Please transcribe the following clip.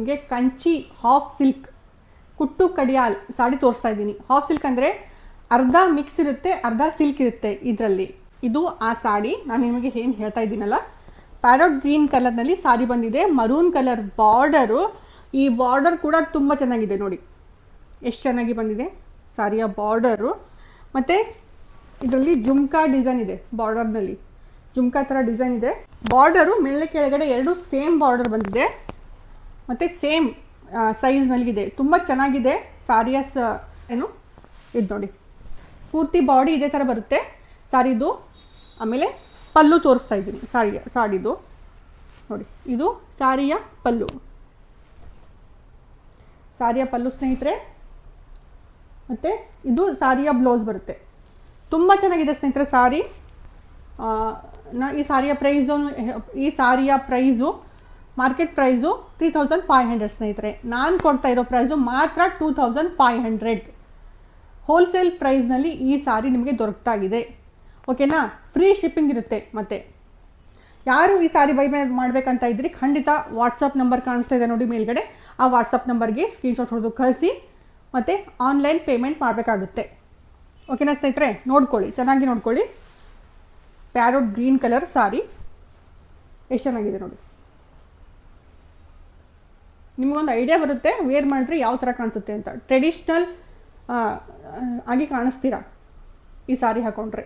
ನಿಮಗೆ Kanchi half silk ಕುಟ್ಟು ಕಡಿಯಾಲ್ ಸಾಡಿ ತೋರಿಸ್ತಾ ಇದ್ದೀನಿ. ಹಾಫ್ ಸಿಲ್ಕ್ ಅಂದರೆ ಅರ್ಧ ಮಿಕ್ಸ್ ಇರುತ್ತೆ, ಅರ್ಧ ಸಿಲ್ಕ್ ಇರುತ್ತೆ ಇದರಲ್ಲಿ. ಇದು ಆ ಸಾಡಿ ನಾನು ನಿಮಗೆ ಏನು ಹೇಳ್ತಾ ಇದ್ದೀನಲ್ಲ. ಪ್ಯಾರಟ್ ಗ್ರೀನ್ ಕಲರ್ನಲ್ಲಿ ಸಾರಿ ಬಂದಿದೆ, ಮರೂನ್ ಕಲರ್ ಬಾರ್ಡರು. ಈ ಬಾರ್ಡರ್ ಕೂಡ ತುಂಬ ಚೆನ್ನಾಗಿದೆ ನೋಡಿ, ಎಷ್ಟು ಚೆನ್ನಾಗಿ ಬಂದಿದೆ ಸಾರಿಯ ಬಾರ್ಡರು. ಮತ್ತು ಇದರಲ್ಲಿ ಜುಮ್ಕಾ ಡಿಸೈನ್ ಇದೆ, ಬಾರ್ಡರ್ನಲ್ಲಿ ಜುಮ್ಕಾ ಥರ ಡಿಸೈನ್ ಇದೆ. ಬಾರ್ಡರು ಮೇಲೆ ಕೆಳಗಡೆ ಎರಡು ಸೇಮ್ ಬಾರ್ಡರ್ ಬಂದಿದೆ ಮತ್ತು ಸೇಮ್ ಸೈಜ್ನಲ್ಲಿದೆ. ತುಂಬ ಚೆನ್ನಾಗಿದೆ ಸಾರಿಯ ಏನು ಇದು ನೋಡಿ, ಪೂರ್ತಿ ಬಾಡಿ ಇದೇ ಥರ ಬರುತ್ತೆ ಸಾರಿದು. ಆಮೇಲೆ ಪಲ್ಲು ತೋರಿಸ್ತಾ ಇದ್ದೀನಿ ಸಾಡಿದು ನೋಡಿ, ಇದು ಸಾರಿಯ ಪಲ್ಲು. ಸಾರಿಯ ಪಲ್ಲು ಸ್ನೇಹಿತರೆ. ಮತ್ತು ಇದು ಸಾರಿಯ ಬ್ಲೌಸ್ ಬರುತ್ತೆ. ತುಂಬ ಚೆನ್ನಾಗಿದೆ ಸ್ನೇಹಿತರೆ ಸಾರಿ. ಈ ಸಾರಿಯ ಪ್ರೈಸು ಮಾರ್ಕೆಟ್ ಪ್ರೈಸು 3500 ಸ್ನೇಹಿತರೆ. ನಾನು ಕೊಡ್ತಾ ಇರೋ ಪ್ರೈಸು ಮಾತ್ರ 2500. ಹೋಲ್ಸೇಲ್ ಪ್ರೈಸ್ನಲ್ಲಿ ಈ ಸಾರಿ ನಿಮಗೆ ದೊರಕ್ತಾಗಿದೆ. ಓಕೆನಾ? ಫ್ರೀ ಶಿಪ್ಪಿಂಗ್ ಇರುತ್ತೆ. ಮತ್ತು ಯಾರು ಈ ಸಾರಿ ಬೈ ಮಾಡಬೇಕಂತ ಇದ್ರಿ ಖಂಡಿತ ವಾಟ್ಸಪ್ ನಂಬರ್ ಕಾಣಿಸ್ತಾ ಇದೆ ನೋಡಿ ಮೇಲ್ಗಡೆ, ಆ ವಾಟ್ಸಪ್ ನಂಬರ್ಗೆ ಸ್ಕ್ರೀನ್ಶಾಟ್ ಹೊಡೆದು ಕಳಿಸಿ ಮತ್ತು ಆನ್ಲೈನ್ ಪೇಮೆಂಟ್ ಮಾಡಬೇಕಾಗುತ್ತೆ. ಓಕೆನಾ ಸ್ನೇಹಿತರೆ? ನೋಡ್ಕೊಳ್ಳಿ, ಚೆನ್ನಾಗಿ ನೋಡ್ಕೊಳ್ಳಿ. ಪ್ಯಾರೋಟ್ ಗ್ರೀನ್ ಕಲರ್ ಸಾರಿ ಎಷ್ಟು ಚೆನ್ನಾಗಿದೆ ನೋಡಿ. ನಿಮಗೊಂದು ಐಡಿಯಾ ಬರುತ್ತೆ ವೇರ್ ಮಾಡಿದ್ರೆ ಯಾವ ಥರ ಕಾಣಿಸುತ್ತೆ ಅಂತ. ಟ್ರೆಡಿಷ್ನಲ್ ಆಗಿ ಕಾಣಿಸ್ತೀರಾ ಈ ಸಾರಿ ಹಾಕೊಂಡ್ರೆ.